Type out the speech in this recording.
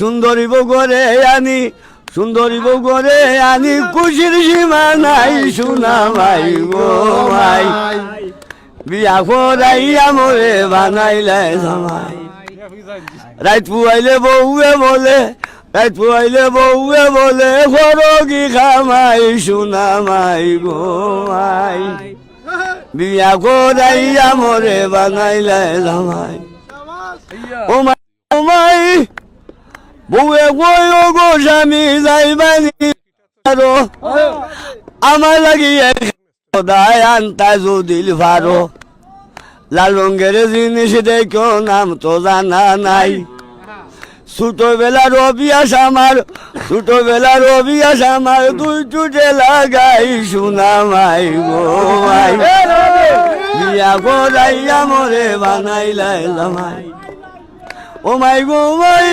সুন্দরী বউ করে আনি, সুন্দরী বউ করে আনি, খুশির সীমা নাই সোনা মাই গো মাই। বিয়া করাইয়া মোরে বানাইলে জামাই, রাত পুয়াইলে বউয়ে বলে, রাত পুয়াইলে বউয়ে বলে, খরগি খামাই সোনা মাই গো মাই। বিয়া করাইয়া মোরে বানাইলে জামাই। ও মাই ও মাই, বউয়ে কই ও গো স্বামী যাইবানি আরো, আমার লাগিয়ে খোদায় আনতা যদিল ভারো। লাল রঙের জিনিস দেখো নাম তো জানা নাই, ছোটবেলার অভিয়াস আমার, ছোটবেলার অভিয়াস আমার, দুই টুটে লাগাই সোনা মাই গো মাই। বিয়া করাইয়া মোরে বানাইলাই জামাই। ও মাই গো মাই।